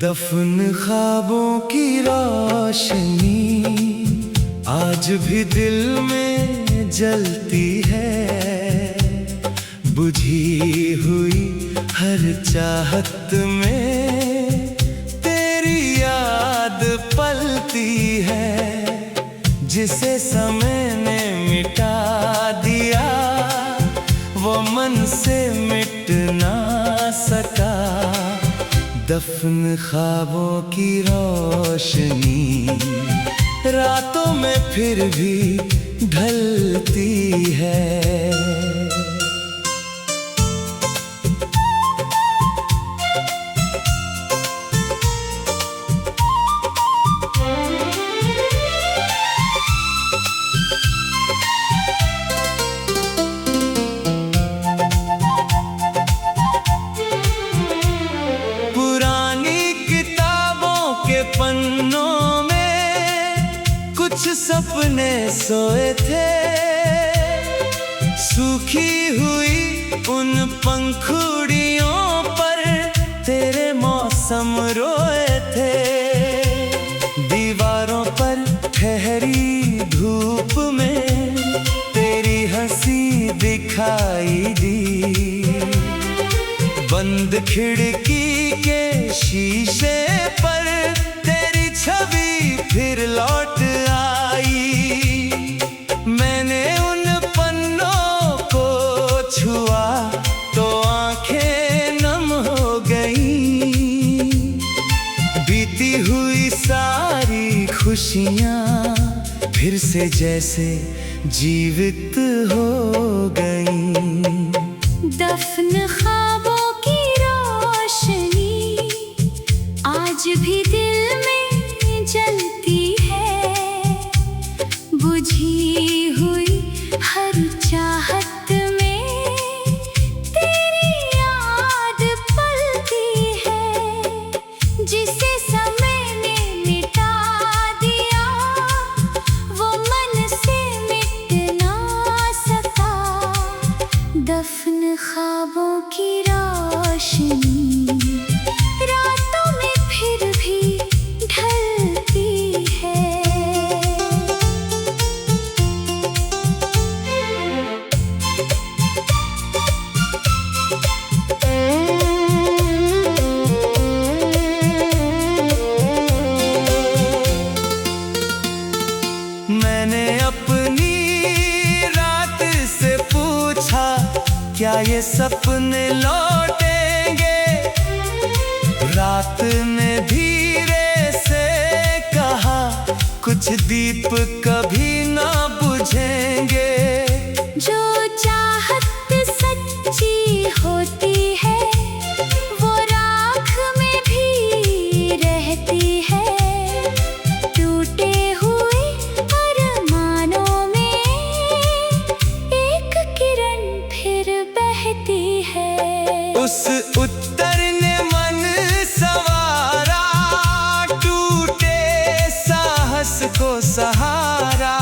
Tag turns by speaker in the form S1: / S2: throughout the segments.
S1: दफन ख्वाबों की रोशनी आज भी दिल में जलती है। बुझी हुई हर चाहत में तेरी याद पलती है। जिसे समय ने मिटा दिया वो मन से मिट ना सका। दफन ख्वाबों की रोशनी रातों में फिर भी ढलती है। पन्नों में कुछ सपने सोए थे। सूखी हुई उन पंखुड़ियों पर तेरे मौसम रोए थे। दीवारों पर ठहरी धूप में तेरी हंसी दिखाई दी। बंद खिड़की के शीशे पर छवि फिर लौट आई। मैंने उन पन्नों को छुआ तो आंखें नम हो गईं। बीती हुई सारी खुशियां फिर से जैसे जीवित हो गईं।
S2: दफन ख्वाबों की रोशनी आज भी दिल में जलती है। बुझी हुई हर चाहत में तेरी याद पलती है। जिसे समय ने मिटा दिया वो मन से मिट ना सका। दफन ख्वाबों की रोशनी रातों में फिर भी
S1: मैंने अपनी रात से पूछा क्या ये सपने लौटेंगे। रात ने धीरे से कहा कुछ दीप कभी ना बुझेंगे।
S2: जो चाहत सच्ची होती है वो राख में भी रहती है। टूटे हुए अरमानों में एक किरण फिर बहती है।
S1: उस उत्तर ने मन सवारा टूटे साहस को सहारा।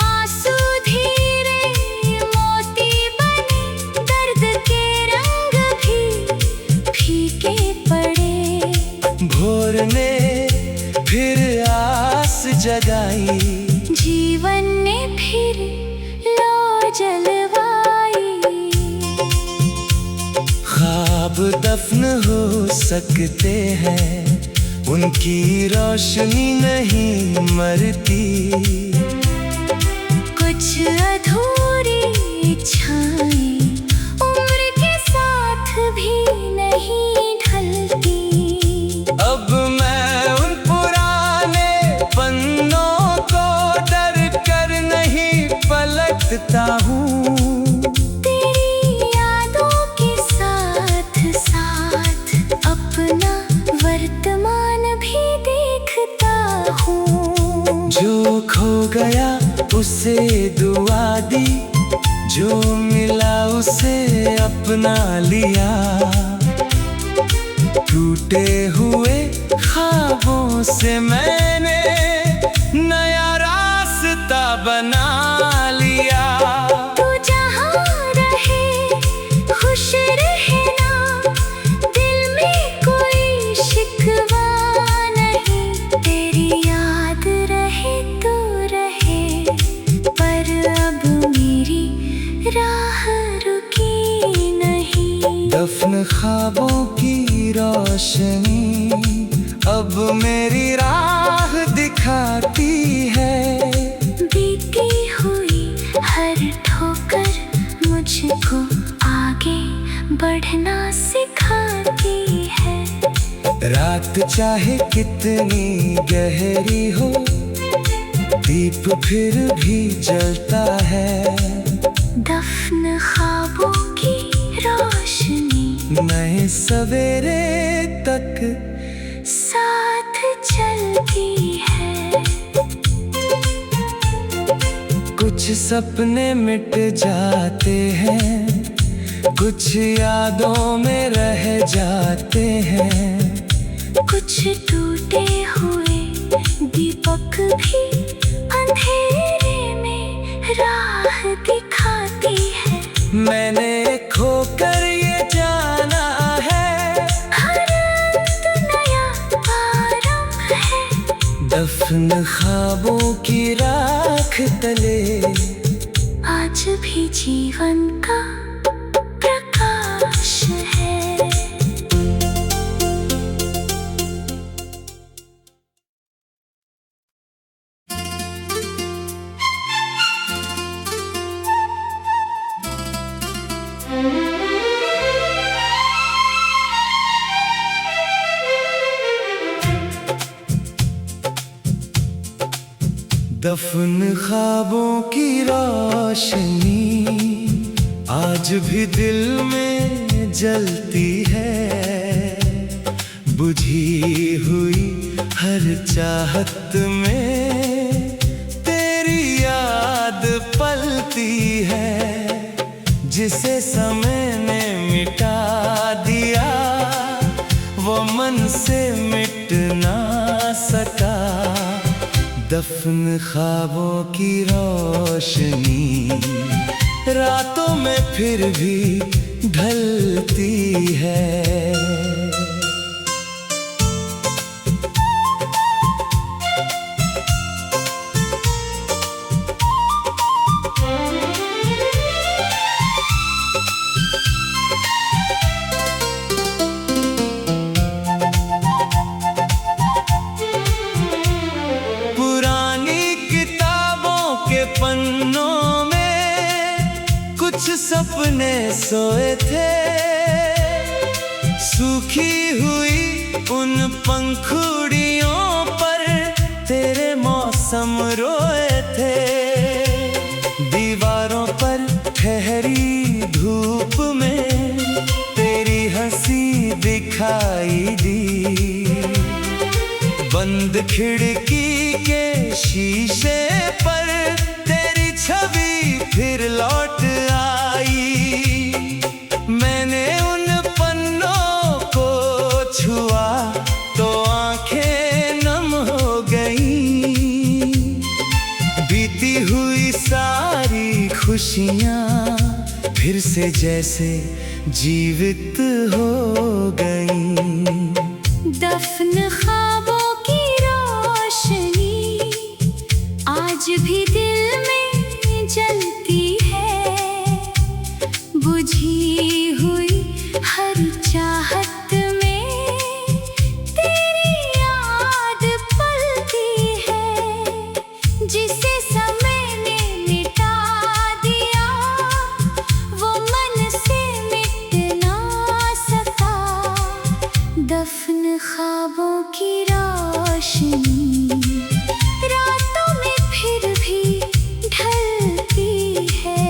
S2: आंसू धीरे मोती बने दर्द के रंग भी फीके पड़े।
S1: भोर ने फिर आस जगाई।
S2: जीवन ने फिर लौ जलवाई।
S1: ख्वाब दफन हो सकते हैं उनकी रोशनी नहीं मरती।
S2: कुछ अधूरी इच्छाएं उम्र के साथ भी नहीं ढलती।
S1: अब मैं उन पुराने पन्नों को डर कर नहीं पलटता हूँ। जो खो गया उसे दुआ दी, जो मिला उसे अपना लिया। टूटे हुए ख्वाबों से मैंने नया रास्ता बना लिया।
S2: तू जहाँ रहे खुश रहना, दिल में कोई
S1: की रोशनी अब मेरी राह दिखाती है।
S2: बीती हुई हर ठोकर मुझको आगे बढ़ना सिखाती है।
S1: रात चाहे कितनी गहरी हो, दीप फिर भी जलता है।
S2: दफन ख्वाबों की रोशनी
S1: नए सवेरे तक
S2: साथ चलती है।
S1: कुछ सपने मिट जाते हैं, कुछ यादों में रह जाते हैं।
S2: कुछ टूटे हुए दीपक भी अंधेरे में राह दिखाती है।
S1: मैंने खोकर ये जाना है,
S2: हर अंत नया आरंभ है।
S1: दफन ख्वाबों की राख तले
S2: आज भी जीवन का प्रकाश है।
S1: दफन ख्वाबों की रोशनी आज भी दिल में जलती है। बुझी हुई हर चाहत में तेरी याद पलती है। जिसे समय ने मिटा दिया वो मन से मिट ना सका। दफन ख्वाबों की रोशनी रातों में फिर भी ढलती है। पन्नों में कुछ सपने सोए थे, सूखी हुई उन पंखुड़ियों पर तेरे मौसम रोए थे। दीवारों पर ठहरी धूप में तेरी हंसी दिखाई दी। बंद खिड़की के शीशे पर तेरी छवि फिर लौट आई। मैंने उन पन्नों को छुआ तो आंखें नम हो गईं। बीती हुई सारी खुशियां फिर से जैसे जीवित हो गईं।
S2: दफन ख्वाबों की रोशनी आज भी दिल में जलती है। बुझी हुई हर चाहत में तेरी याद पलती है। जिसे समय ने मिटा दिया वो मन से मिट ना सका। दफन ख्वाबों की रोशनी रातों में फिर भी ढलती है।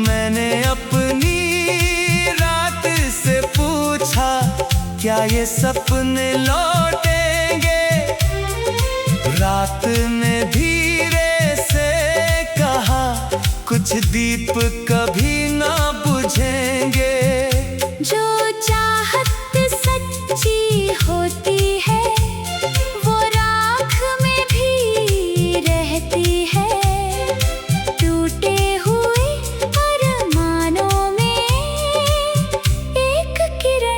S1: मैंने अपनी रात से पूछा क्या ये सपने लौटेंगे। रात ने धीरे से कहा कुछ दीप कभी ना बुझेंगे।
S2: जो चाहत सच्ची होती है वो राख में भी रहती है। टूटे हुए अरमानों में एक किरण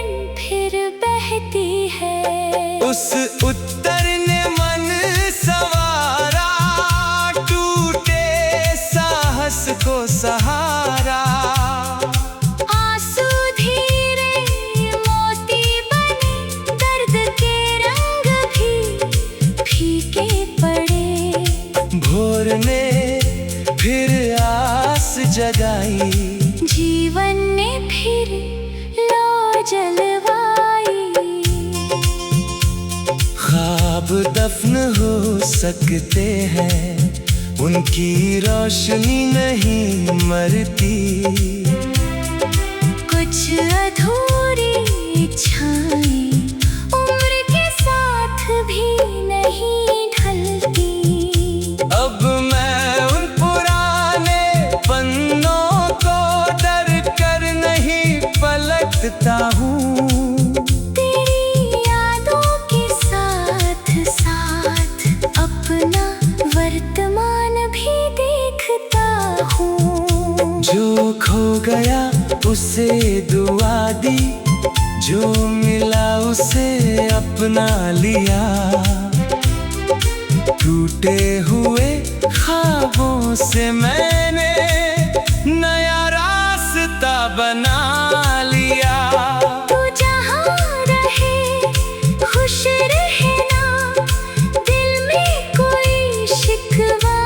S1: दफन हो सकते हैं, उनकी रोशनी नहीं मरती।
S2: कुछ अधूरी इच्छाएं उम्र के साथ भी नहीं ढलती।
S1: अब मैं उन पुराने पन्नों को डर कर नहीं पलटता हूँ। जो खो गया उसे दुआ दी, जो मिला उसे अपना लिया। टूटे हुए ख्वाबों से मैंने नया रास्ता बना लिया।
S2: तू जहाँ रहे खुश रहना, दिल में कोई शिकवा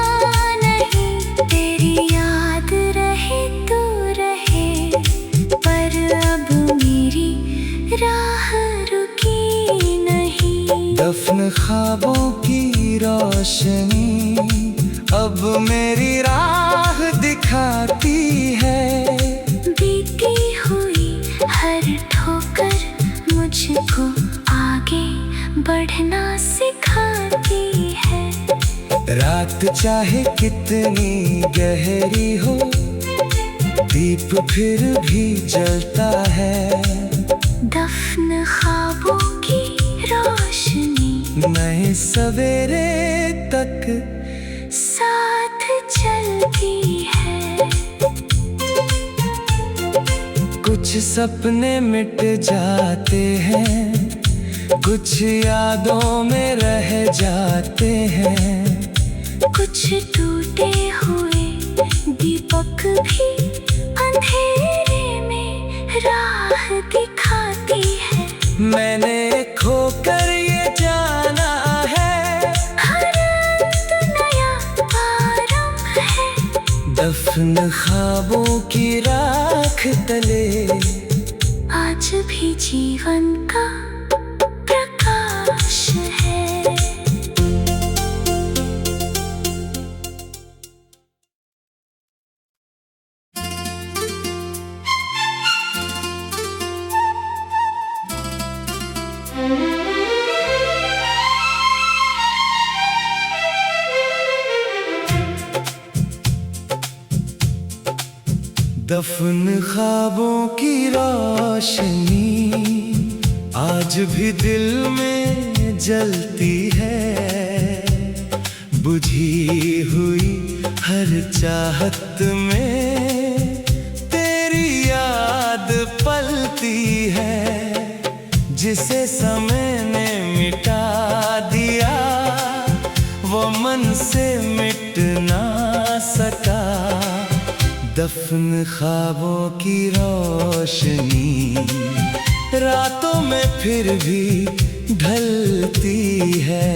S2: नहीं। तेरी याद रहे तो रहे, पर अब मेरी राह रुकी नहीं।
S1: दफन ख्वाबों की रोशनी अब मेरी राह दिखाती है।
S2: बीती हुई हर ठोकर मुझको आगे बढ़ना सिखाती है।
S1: रात चाहे कितनी गहरी हो, दीप फिर भी जलता है।
S2: दफन ख्वाबों की रोशनी
S1: नए सवेरे तक
S2: साथ चलती है।
S1: कुछ सपने मिट जाते हैं, कुछ यादों में रह जाते हैं।
S2: कुछ टूटे हुए दीपक भी अंधेरे में राह दिखाती है।
S1: मैंने खोकर ये जाना है,
S2: हर अंत नया आरंभ है।
S1: दफन ख्वाबों की राख तले
S2: आज भी जीवन का प्रकाश है।
S1: दफन ख्वाबों की रोशनी आज भी दिल में जलती है। बुझी हुई हर चाहत में तेरी याद पलती है। जिसे समय ने मिटा दिया वो मन से मिट ना सका। दफन ख्वाबों की रोशनी रातों में फिर भी ढलती है।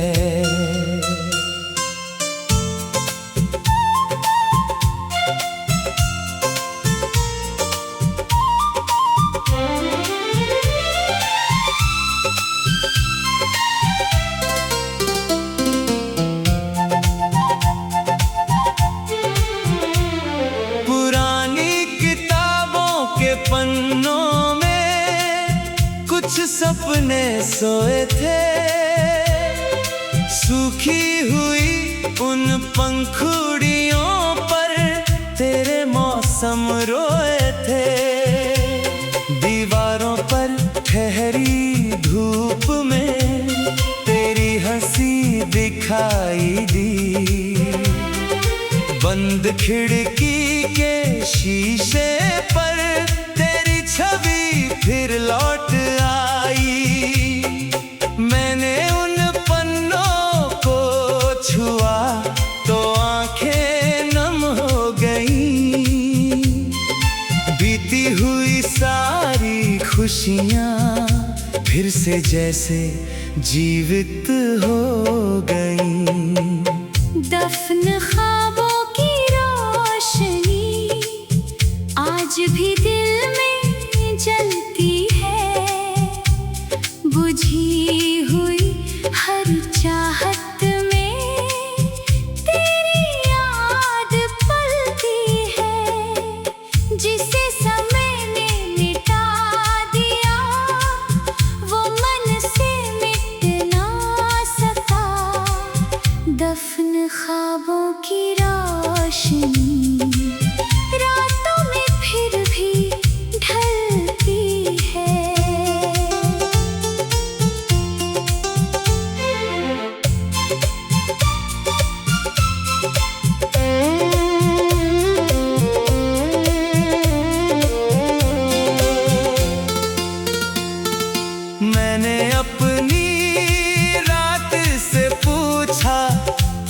S1: पन्नों में कुछ सपने सोए थे, सूखी हुई उन पंखुड़ियों पर तेरे मौसम रोए थे। दीवारों पर ठहरी धूप में तेरी हंसी दिखाई दी। बंद खिड़की के शीशे पर छवि फिर लौट आई। मैंने उन पन्नों को छुआ तो आंखें नम हो गईं। बीती हुई सारी खुशियां फिर से जैसे जीवित हो गईं।
S2: दफन ख्वाबों की रोशनी आज भी दिल में जलती है। बुझी हुई हर चाहत ख्वाबों की रोशनी रातों में फिर भी ढलती है।
S1: मैंने अपनी रात से पूछा,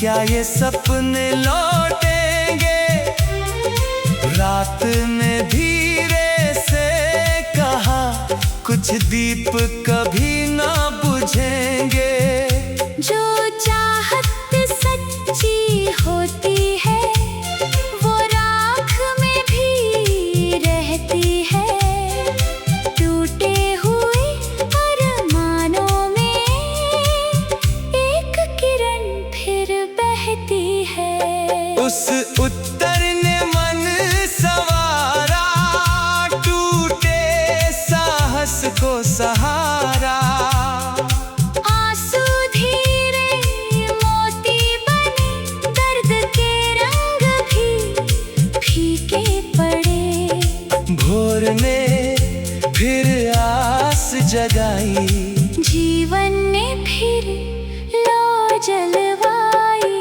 S1: क्या ये सपने लौटेंगे? रात ने धीरे से कहा, कुछ दीप कभी ना बुझेंगे।
S2: जो चाहत सच्ची होती है वो राख में भी रहती है। टूटे हुए अरमानों में एक किरण फिर बहती है।
S1: उस उत्तर ने मन संवारा, टूटे साहस को सहारा।
S2: आंसू धीरे मोती बने, दर्द के रंग भी फीके पड़े।
S1: भोर ने फिर आस जगाई,
S2: जीवन ने फिर लो जलवाई।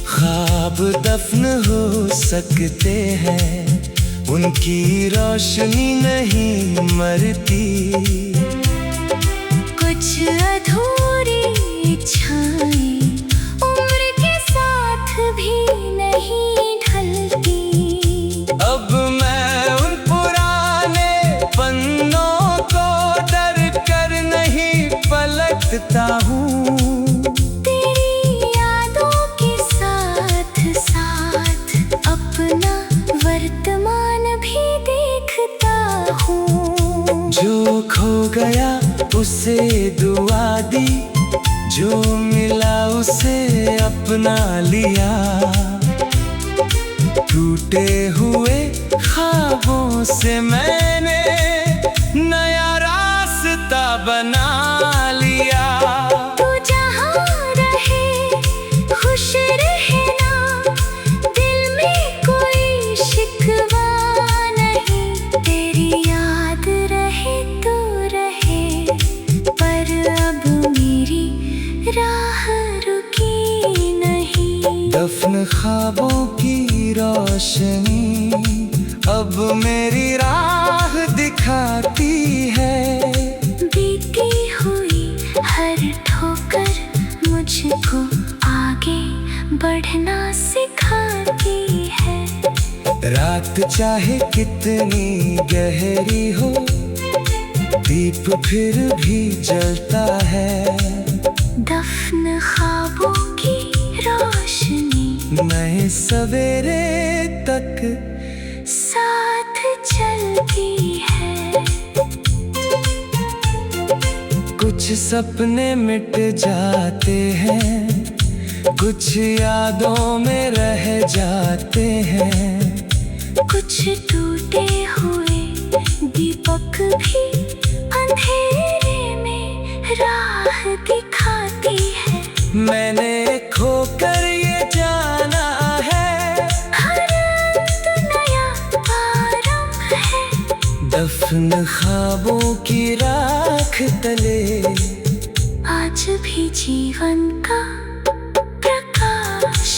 S1: ख्वाब दफन हो सकते हैं, उनकी रोशनी नहीं मरती।
S2: कुछ अधूरी इच्छाएं उम्र के साथ भी नहीं ढलती।
S1: अब मैं उन पुराने पन्नों को डर कर नहीं पलटता हूँ।
S2: तेरी यादों के साथ साथ अपना वर्तमान भी देखता हूँ।
S1: जो खो गया उसे दुआ दी, जो मिला उसे अपना लिया। टूटे हुए ख्वाबों से मैंने नया रास्ता बना लिया।
S2: तू जहाँ रहे खुश रहना, दिल में कोई शिकवा नहीं। तेरी याद रहे तो रहे, पर अब मेरी राह रुकी नहीं।
S1: दफन ख्वाबों की रोशनी अब मेरी राह दिखाती है।
S2: बीती हुई हर ठोकर मुझको आगे बढ़ना सिखाती है।
S1: रात चाहे कितनी गहरी हो, दीप फिर भी जलता है।
S2: दफन ख्वाबों की रोशनी
S1: नए सवेरे तक
S2: साथ चलती है।
S1: कुछ सपने मिट जाते हैं, कुछ यादों में रह जाते हैं।
S2: कुछ टूटे हुए दीपक भी अंधेरे में राह दिखाती है।
S1: मैंने खोकर ये जाना है,
S2: हर अंत नया आरंभ है।
S1: दफन ख्वाबों की राख तले
S2: आज भी जीवन का प्रकाश